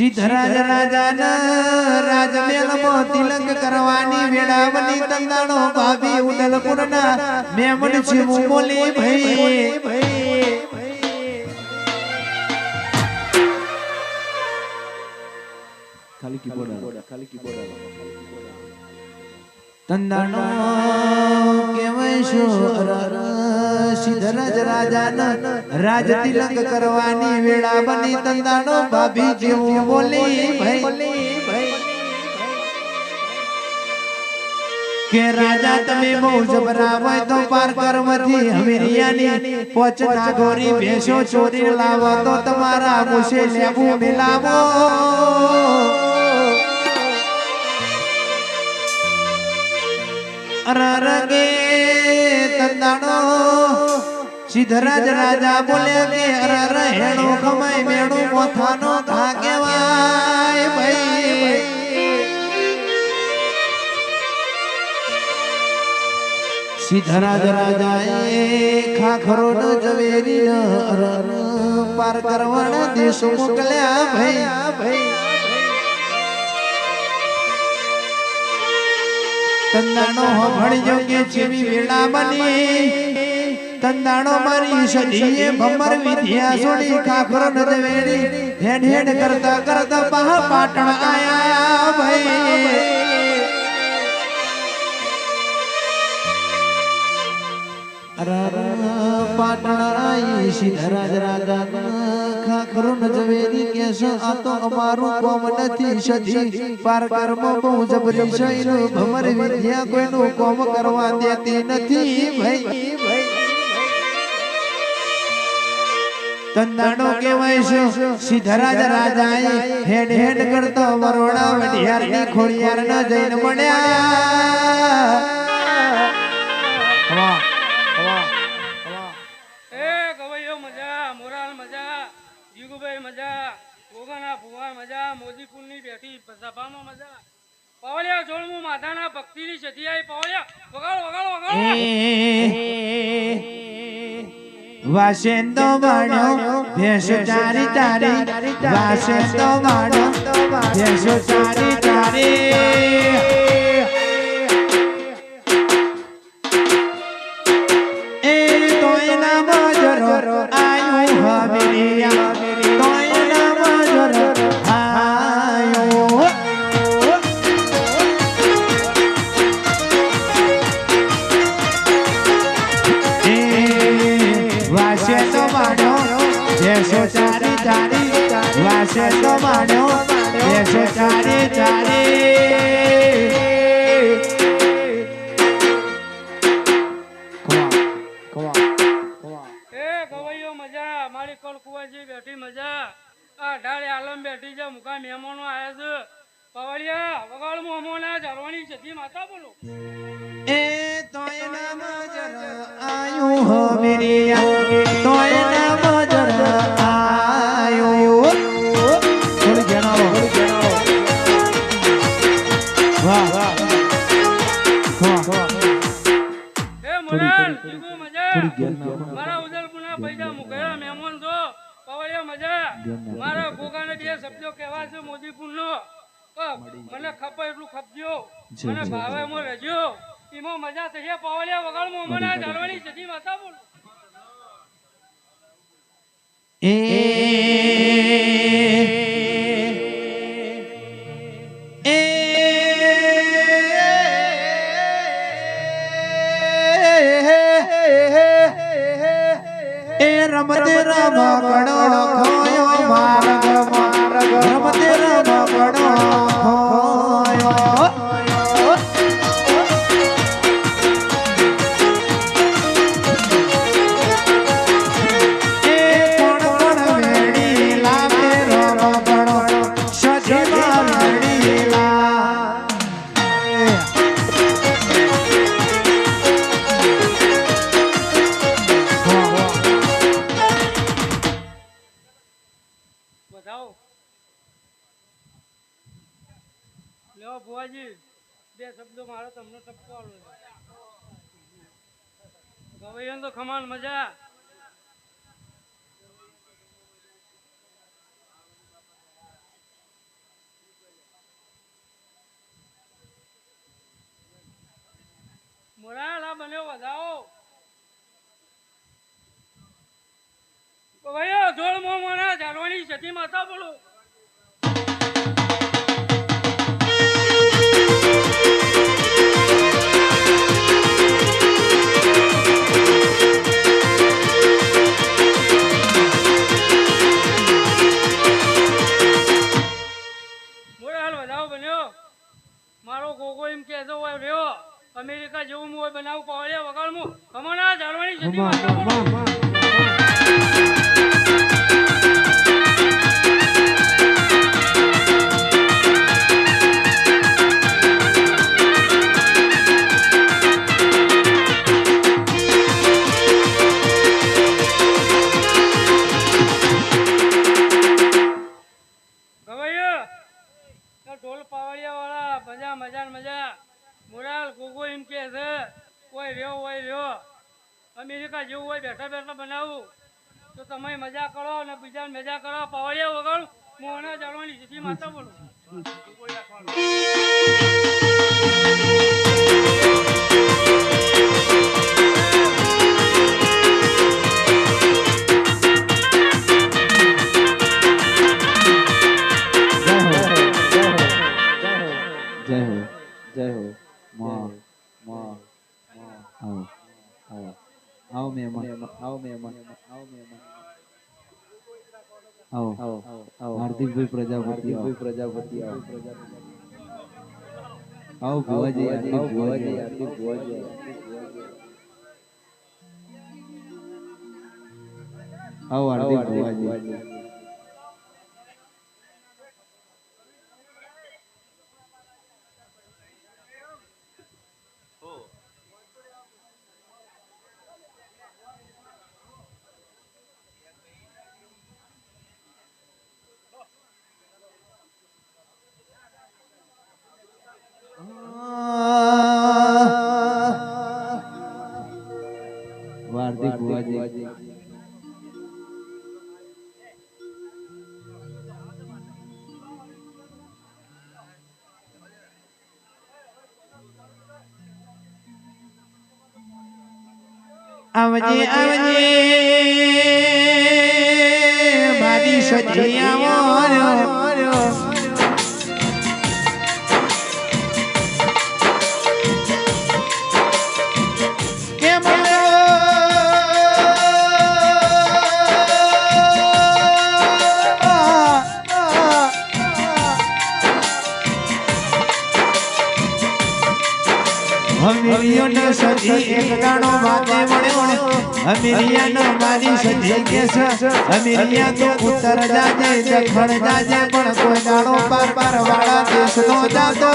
સિદ્ધરાજ રાજાના રાજમહેલમાં તિલક કરવાની વેળાવની તંદાણો ભાભી ઉદલપુરના મેમન જીવું બોલી ભાઈ ખાલી કીબોર્ડ તંદાણો કેવાય છો સિદ્ધરાજ રાજાના રાજ તિલક કરવાની વેળા બની તંદાણો ભાભી જેવું બોલી ભાઈ કે રાજા તમે બહુ જબરા હોય તો પાર કરમથી હમીરિયાની પોચ નાગોરી ભેંસો ચોરી લાવો તો તમારા મુશે લેવું મિલાવો અરરગે તંદાણો સિદ્ધરાજ રાજા બોલ્યા કે અરર હેણો કમાય મેણો મોથાનો ઘા કહેવાય ભાઈ સિદ્ધરાજ રાજાએ ખાખરો ન ઝવેરી ન અરર પાર કરવાના દેશો મોકલ્યા ભાઈ તંદાણો ભણજો કે જેવી વેળા બની તંદાણો મારી સદીએ ભમર વિદ્યા છોડી ખાખરો ન ઝવેરી હેડ હેડ કરતા કરતા પાટણ આયા ભાઈ પાટણ સિદ્ધરાજ રાજા ખાખરો ન ઝવેરી કેસ આ તો અમારું કોમ નથી સદી પાર કર્મ બહુ જબરી શૈરો ભમર વિદ્યા કોઈનું કોમ કરવા દેતી નથી ભાઈ તંદાણો કહેવાય છે સિદ્ધરાજ રાજાએ હેડ હેડ કરતો વરોડા વઢિયારની ખોડિયાર ના જઈને મળ્યા વાસેન્દો માણ્યો ભેંસો ચારી ચારી વાસેન્દો માણ્યો ભેંસો ચારી ચારી એ તોય ના મજરો આયુ હમીરિયા તોય ના મજરો આયુ ભેંસો ચારી ચારી વાસે તો માણ્યો ભેંસો ચારી ચારી ગવૈયો મજા મારી કળકુવાજી બેઠી મજા આ ઢાળે આલમ બેઠી છે મુકા મહેમાનો આયા છે પવળિયા વગાડ મોમોના જરવાની સધી માતા બોલો એ તોય નામ જર આયુ હો મેરિયા તોય નામ જર આયુ થોડી જણાવો વાહ વાહ એ મુરાલ જીગુ મજા મારા ઉદલપુરના પૈસા મુકેલા મહેમાન છો પવળિયા મજા મારા ગોગાને બે શબ્દો કહેવા છે મોદીપુરનો મને ખપે એટલું ખપજો મને ભાવે મો રહેજો ઈમો મજા થશે પવળિયા વગાડ મોમના જરવાની સધી માતા બોલ રમતે રમા ગણો ખોયો માર્ગ માર્ગ રમતે રમા ગણો ખોયો એ કોણ કોણ વેડી લાવે રમા ગણો સજીવા વેડી લા લ્યો ભુવાજી બે શબ્દો મારો તમને ટપકો આલો ગવૈયાનો તો ખમાન મજા માથા બોલો. મારો ગોગો એમ કહેતો હોય રહ્યો અમેરિકા જેવું હોય બનાવું પાવડિયા વગાડવું હમણાં જાળવાની સુધી માથા બોલો. ઢોલ પાવડિયા વાળા મજા મજા મજા મોરાલ ગોગો એમ કે છે કોઈ રહ્યો અમેરિકા જેવું હોય બેઠા બેઠા બનાવું તો તમે મજા કરો ને બીજા મજા કરો પાવડિયા વગાડું મોહના જાળવાની સીધી માતા બોલું. જય હો માં આવો મહેમાન આવો હાર્દિકભાઈ પ્રજાપતિ આવો ભુવાજી આવો હાર્દિક ભુવાજી હાર્દિક ભુવાજી આવજે મારી સજિયા હમીરિયાનો સજી એક દાણો વાતે મળ્યો હમીરિયાનો મારી સજી કે છે હમીરિયા તો ઉત્તર જાજે દક્ષિણ જાજે પણ કોઈ દાણો પાર વાળા દેશનો જાતો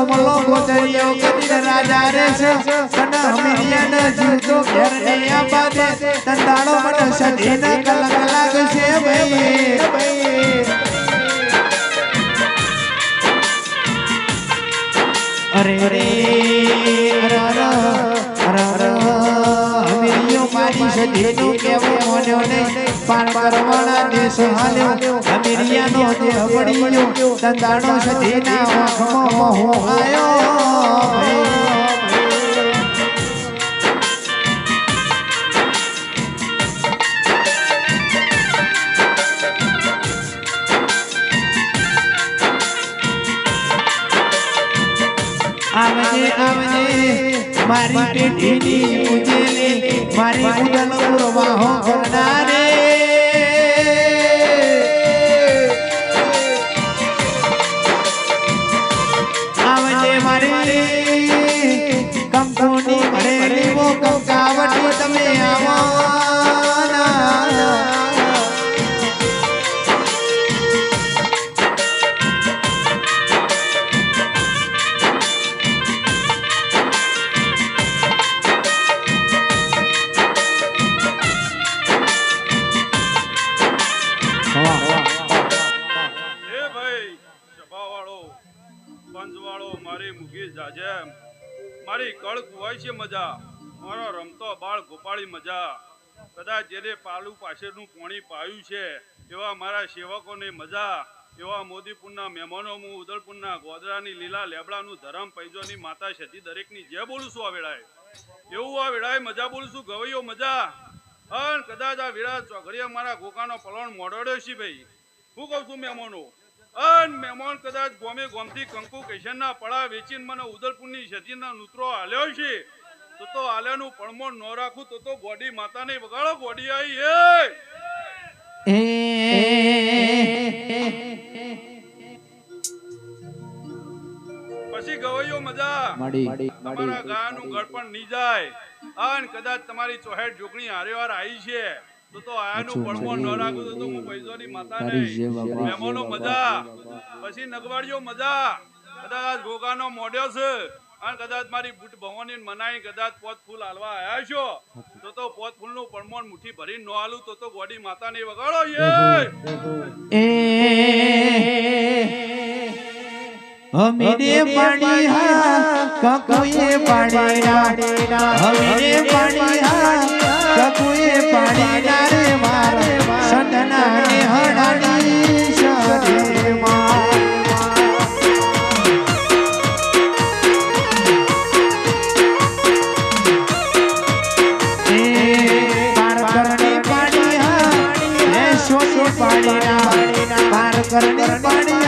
કોમલો ગોદરિયો કદી રાજા રે છે તને હમીરિયાનો જીવતો ઘેર ને આપા દે તંદાળો મને સજીને કલક લાગશે ભાઈ અરે હમીરિયો મારી સજીનું કેવું મોન્યો નહીં પાર કરવાના દેશ હાલ્યો હમીરિયાનો દેહ પડીયો તંદાળો સજીના આંખમાં હું આયો આવજે મારી પેટીની ઉજેલી મારી ઉડલ પુરવાહો કરનારે આવજે મારી કંકોની ભરેલી વો કંકાવટી તમે આવો મારી કળ કુવાય છે મજા મારો રમતો બાળ ગોપાળી મજા કદાચ જેને પાલું પાછળનું પોણી પાયું છે એવા મારા સેવકોને મજા એવા મોદીપુરના મહેમાનો હું ઉદલપુરના ગોધરાની લીલા લેબડાનું ધરમ પૈજોની માતા સતી દરેકની જે બોલું છું આ વેળાએ એવું આ વેળાએ મજા બોલું છું ગવૈયો મજા અન કદાચ આ વેળા ચોઘડીએ મારા ગોકાનો પલોણ મોડોડ્યો છે ભાઈ હું કહું છું મહેમાનો અન મહેમાન કદાચ ગોમે ગોમથી કંકુ કેશનના પડા વેચીને મને ઉદલપુરની સતીના નૂતરો હાલ્યો છે તો આલ્યાનું પણમોણ ન રાખું તો ગોડી માતાને વગાડો ગોડી આવી એ પછી ગવૈયો મજા તમારા ગાયનું ગળ પણ નહીં જાય અને કદાચ તમારી ચોહેટ જોગણી હારેવાર આવી છે તો આયાનું પડમો ન રાખું તો હું પૈસોની માતા નહીં મહેમાનો મજા પછી નગવાડીઓ મજા કદાચ ગોગાનો મોઢ્યો છે અને કદાચ મારી બુટ ભવાની મનાઈ કદાચ પોત ફૂલ હાલવા આવ્યા છો તો પોત ફૂલ નું પડમોણ મુઠ્ઠી ભરીને ન હાલું તો ગોડી માતા ને વગાડો હમીને પાણી હા કકુએ પાણી ના હમીને પાણી હા કકુએ પાણી ના રે મારે સંતના ને હડાડી શરે માં પાર કરને પાણી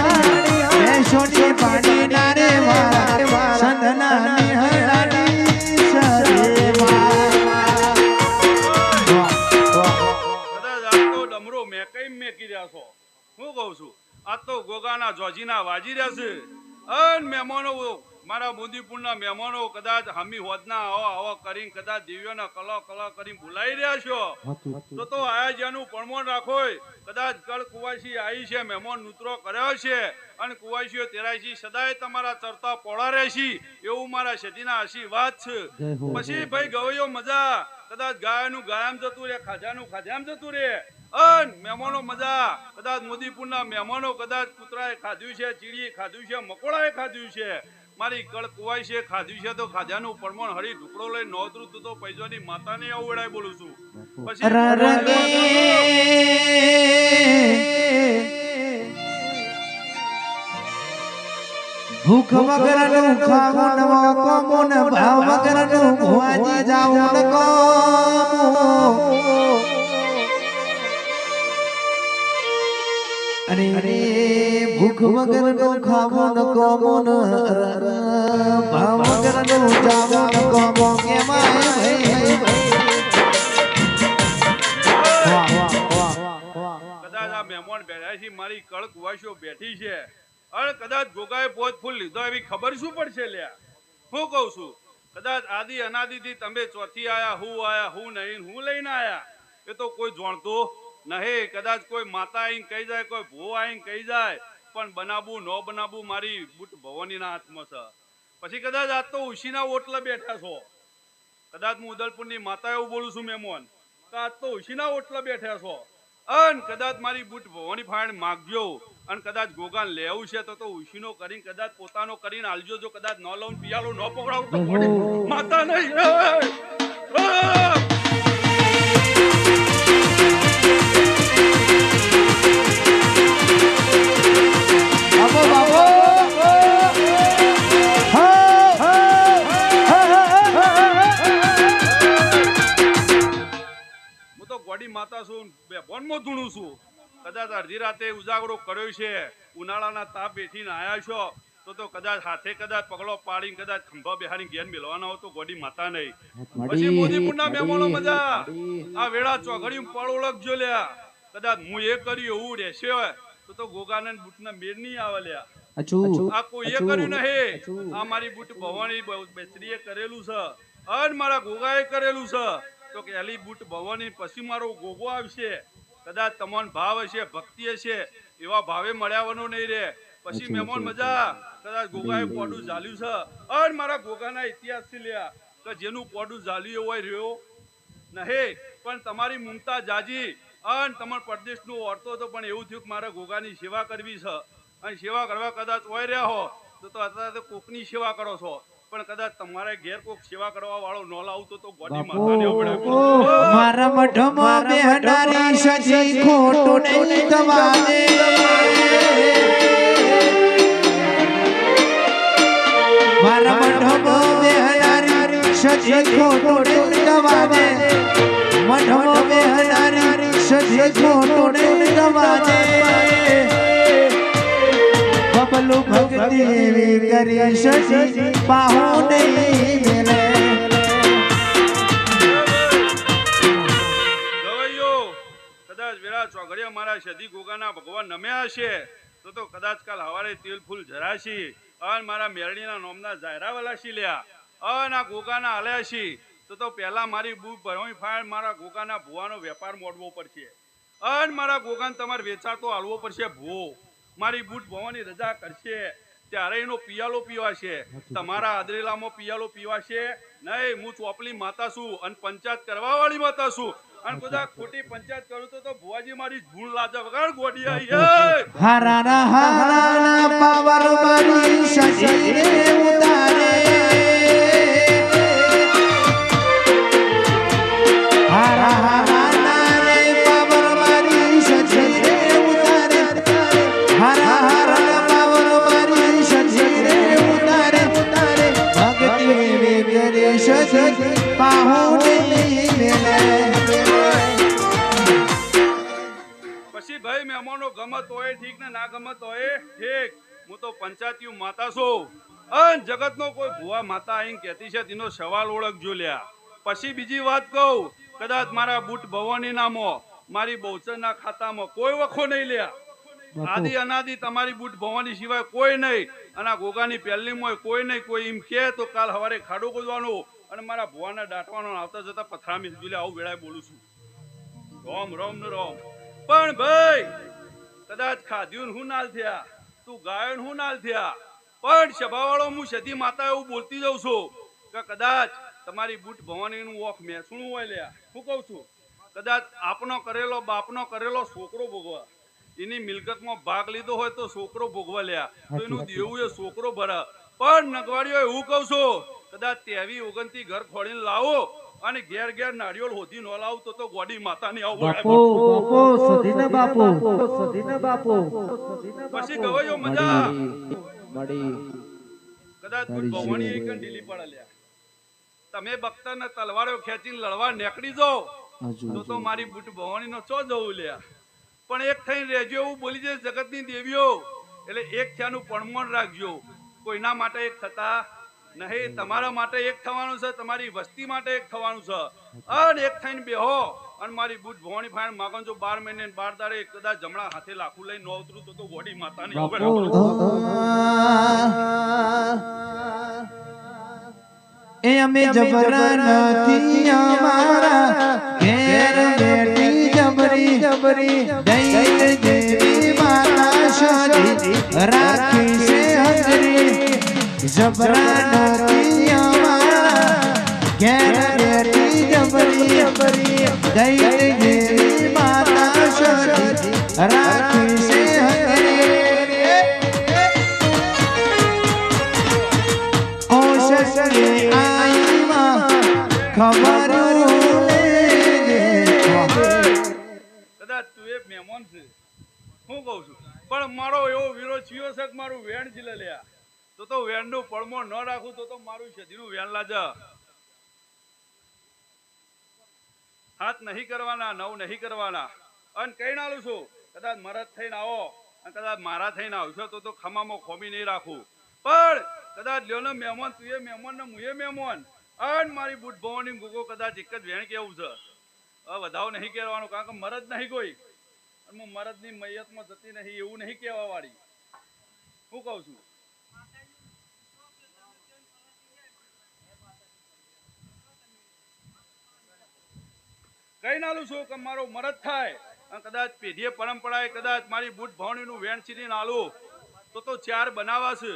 સોની પાણી ના રે વા સંધના ને હરાડી સરે કદાચ આ તો ડમરો મે કઈ મેકી રહ્યા છો હું કહું છું આ તો ગોગાના જોજીના વાજી રહ્યા છે અન મહેમાનો મારા મોદીપુરના મહેમાનો કદાચ હમી હોદના આવો કરીને કદાચ દિવ્યોના કલા કરીને ભૂલાઈ રહ્યા છો તો આયા જ્યાંનું પડમોણ રાખો કદાચ ગળ કુવાસી આવી છે મહેમાન નૂતરો કર્યો છે અને કુવાસીઓ તેરાસી સદાય તમારા ચરતા પોળા રહેશે એવું મારા સતીના આશીર્વાદ છે પછી ભાઈ ગવૈયો મજા કદાચ ગાયનું ગાયમ જતું રે ખાજાનું ખાજામ જતું રે અન મહેમાનો મજા કદાચ મોદીપુરના મહેમાનો કદાચ કૂતરાએ ખાધ્યું છે ચીડીએ ખાધ્યું છે મકોડાએ ખાધ્યું છે મારી કળ કુવાઈ છે ખાધ્યું છે તો ખાજાનું પડમણ હરી ઢુકડો લઈ નોતરું તો પૈસાની માતાને આવડાય બોલું છું પછી ભૂખ વગરનું ખાવું નવો કોમો ન ભાવ વગરનું ભુવાજી જાવું ન કોમો અરે ભૂખ વગરનું ખાવું ન કોમો ન ભાવ વગરનું જાવું ન કોમો કેમાય ભાઈ કદાચ આ મહેમાન બેઠા છે મારી કળ કુવાસીઓ બેઠી છે અરે કદાચ ગોગાએ પોત ફૂલ લીધો એવી ખબર શું પડશે લ્યા હું કહું છું કદાચ આદિ અનાદિથી તમે ચોથી આયા હું નહીં હું લઈને આયા એ તો કોઈ જાણતો નહીં કદાચ કોઈ માતા આઈને કહી જાય કોઈ ભૂ આઈને કહી જાય પણ બનાવવું ન બનાવવું મારી બુટ ભવાનીના હાથમાં છે પછી કદાચ આજ તો ઉશીના ઓટલે બેઠા છો કદાચ હું ઉદલપુરની માતા એવું બોલું છું મહેમાન કે આજ તો ઉશીના ઓટલે બેઠા છો અન કદાચ મારી બુટ ભવાની ફાણ માગજો અને કદાચ ગોગાન લેવું છે તો ઉશીનો કરીને કદાચ પોતાનો કરીને આલજો જો કદાચ ન લઉં પિયાલો ન પકડાવું તો માતા નહીં હું તો ગોડી માતા છું બે બોનમાં ધૂણું છું કદાચ અડધી રાતે ઉજાગરો કર્યો છે ઉનાળાના તાપ બેઠીને આયા છો તો કદાચ હાથે કદાચ પગલો પાડીને કદાચ ખંભા બેહારી ઘેર મેળવાના હો તો ગોડી માતા નહીં પછી મોદીપુરના મહેમાનો મજા આ વેળા ચોઘડીયું પળ ઓળખજો લ્યા કદાચ હું એ કર્યું એવું રહેશે તો ગોગાને બુટના મેળ નહીં આવે લ્યા આ કોઈ એ કર્યું નહીં આ મારી બુટ ભવાની બેસરીએ કરેલું છે અને મારા ગોગાએ કરેલું છે તો કે એલી બુટ ભવાની પછી મારો ગોગો આવશે કદાચ તમને ભાવ હશે ભક્તિ હશે એવા ભાવે મળ્યાવાનું નહીં રે પછી મહેમાન મજા કદાચ ગોગાએ પોડું ઝાલ્યું છે અને મારા ગોગાના ઇતિહાસ થી લ્યા કે જેનું પોડું ઝાલ્યું હોય રહ્યો નહીં પણ તમારી મુમતા જાજી અને તમાર પરદેશનું ઓરતો હતો પણ એવું થયું કે મારા ગોગાની સેવા કરવી છે અને સેવા કરવા કદાચ હોય રહ્યા હો તો અત્યારે કોકની સેવા કરો છો પણ કદાચ તમારે ઘેર કોક સેવા કરવા વાળો ન લાવતો તો ગોડી માતાને મારા મઠમાં બેહનારી સજી ખોટું નહીં તમારે સજી ખોટું નહીં જવા દે મઠમો બેહનારી સજી ખોટું નહીં જવા દે બબલુ ભક્તિ એવી કરી સજી બાહુ નહીં મેલે ગવૈયો કદાચ વેરા ચોઘડિયા મારા સદી ગોગાના ભગવાન નમ્યા હશે તો કદાચ કાલ હવારે તેલ ફૂલ જરાશી અન મારા મેરડીના નોમના જાયરાવાલા શી લ્યા અન આ ગોગાના હાલ્યા છી તો પહેલા મારી બૂ ભરોઈ ફાળ મારા ગોગાના ભુવાનો વેપાર મોડવો પડશે અન મારા ગોગાને તમારે વેચાતો હાલવો પડશે ભૂ મારી બૂટ ભવાની રજા કરશે ત્યારે એનો પિયાલો પીવાશે તમારા આદરેલામાં પિયાલો પીવાશે નહીં હું ચોપલી માતા છું અને પંચાયત કરવા વાળી માતા છું અને કદાચ ખોટી પંચાયત કરું તો ભુવાજી મારી ભૂલ લાજા વગર ગોડી આવી હારાના પાવર મારી સજીને ઉતારે હારાના રે પાવર મારી સજીને ઉતારે હારાના પાવર મારી સજીને ઉતારે ભક્તિ વે કરે સજી પાહુ નહીં મેલે પછી ભાઈ મહેમાનો ગમત હોય ઠીક ને ના ગમત હોય ઠીક હું તો પંચાયતીઓ માતા છું અન જગતનો કોઈ ભુવા માતા આઈને કહેતી છે તેનો સવાલ ઓળખજો લ્યા પછી બીજી વાત કહું કદાચ મારા બુટ ભવાની નામો મારી બહુચરના ખાતામાં કોઈ વખો નહીં લ્યા આદિ અનાદિ તમારી બુટ ભવાની સિવાય કોઈ નહીં અને આ ગોગાની પહેલીમાં કોઈ નહીં કોઈ એમ કે તો કાલ સવારે ખાડો ખોદવાનો અને મારા ભુવાના દાટવાનો આવતા જતા પથરામી જોલે આવું વેળાએ બોલું છું રોમ રોમ ને રોમ પણ ભાઈ કદાચ ખાધ્યું હું નાલ થયા તું ગાયન હું નાલ થયા પણ સભાવાળો હું સતી માતા એવું બોલતી જાઉં છું કે કદાચ તમારી બુટ ભવાનીનું ઓખ મેસણું હોય લ્યા હું કહું છું કદાચ આપનો કરેલો બાપનો કરેલો છોકરો ભોગવા એની મિલકતમાં ભાગ લીધો હોય તો છોકરો ભોગવા લ્યા તો એનું દેવું એ છોકરો ભરા પણ નગવાડીઓ એવું કહું છું કદાચ તેવી ઓગણથી ઘર ખોડીને લાવો અને ઘેર ઘેર નારિયેળ હોધી નો લાવતો તો ગોડી માતાની આવું પછી ગવાયો મજા કદાચ ભવાની એક ઢીલી પડે લ્યા તમે બખ્તરને તલવારો ખેંચીને લડવા નીકળી જાઓ તો મારી બુટ ભવાની નો ચો જવું લ્યા પણ એક થઈને રહેજો એવું બોલી છે જગતની દેવીઓ એટલે એક થયાનું પડમણ રાખજો કોઈના માટે એક થતા નહીં તમારા માટે એક થવાનું છે તમારી વસ્તી માટે એક થવાનું છે અને એક થઈને બેહો અને મારી બુટ ભવાની ફાઈન માગો જો 12 મહિને 12 દાડે કદાચ જમણા હાથે લાખું લઈને નો ઉતરું તો ગોડી માતાની એ અમે જબરા નથી અમારા ઘેર બેઠી જબરી જબરી દૈલ દેવી માતા સજી રાખી છે હજરી જબરા નથી અમારા ઘેર બેઠી જબરી જબરી દૈલ દેવી માતા સજી રાખી છે હજરી ઓ સસરી ખબર કદાચ તું એક મહેમાન છે હું કહું છું પણ મારો એવો વિરોધ થયો છે કે મારું વેણ જીલે લ્યા તો વેણ નું પડમો ન રાખું તો મારું સદીનું વેણ લાજા હાથ નહીં કરવાના નવ નહીં કરવાના અને કઈ નાલું છું કદાચ મરદ થઈને આવો અને કદાચ મારા થઈને આવશો તો ખમામાં ખોમી નહીં રાખું પણ કદાચ લ્યો ને મહેમાન તું એ મહેમાન ને હું એ મહેમાન અને મારી બુટ ભવાની ગોગો કદાચ એક જ વેણ કેવું છે હવે વધાવ નહીં કહેવાનું કારણ કે મરદ નહીં કોઈ અને હું મરદની મૈયતમાં જતી નહીં એવું નહીં કહેવા વાળી હું કહું છું કઈ નાલું છું કે મારો મરદ થાય અને કદાચ પેઢીએ પરંપરાએ કદાચ મારી બુટ ભવાનીનું વેણ ચીરી નાલું તો 4 બનાવાશે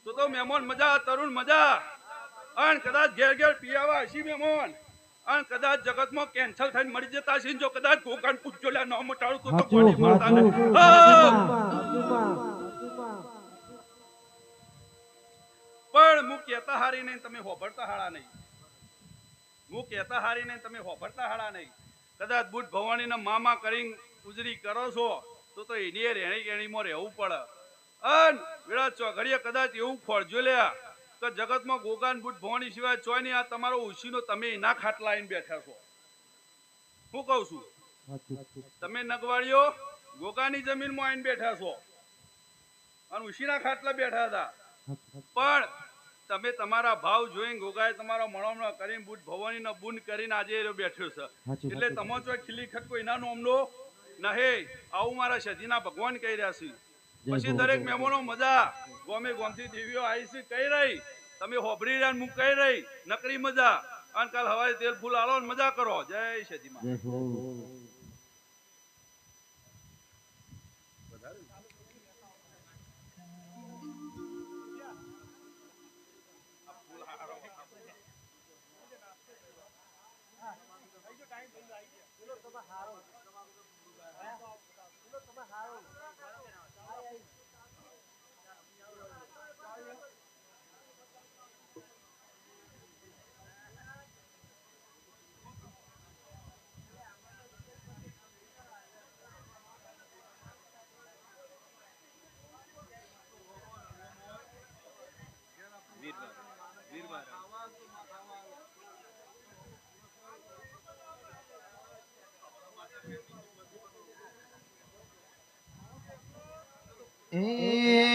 તો મહેમાન મજા તરુણ મજા અને કદાચ ઘેર ઘેર પીયાવા હશી મહેમાન અને કદાચ જગતમાં કેન્સલ થઈને મરી જતા હશે જો કદાચ ગોકાન પૂછજો લે ન મટાડું તો ગોડી માતાને પણ હું કહેતા હારી નહીં તમે હોભળતા હાડા નહીં હું કહેતા હારી નહીં તમે હોભળતા હાડા નહીં કદાચ બુટ ભવાનીના મામા કરીને ઉજરી કરો છો તો એની રેણી કેણીમાં રહેવું પડે અન વેળા ચોઘડીએ કદાચ એવું ખોળજો લ્યા કે જગતમાં ગોગાન બુટ ભવાની સિવાય ચોય નહીં. આ તમારો ઉશીનો તમે એના ખાટલા આવીને બેઠા છો. હું કહું છું તમે નગવાડીઓ ગોગાની જમીનમાં આવીને બેઠા છો અને ઉશીના ખાટલા બેઠા હતા. પણ તમે તમારા ભાવ જોઈને ગોગાએ તમારો મણોમણો કરીને બુટ ભવાની નો બુન કરીને આજે એ બેઠો છે. એટલે તમે જો ખીલી ખટકો એના નોમનો નહીં. આવું મારા સજીના ભગવાન કહી રહ્યા છે. પછી દરેક મહેમાનો મજા ગોમે ગોમથી દેવીઓ આવી છે કહી રહી. તમે હોબરી રહ્યા હું કહી રહી નકરી મજા. અને કાલ હવારે તેલ ફૂલ આલો ને મજા કરો. જય સજીમાં. એ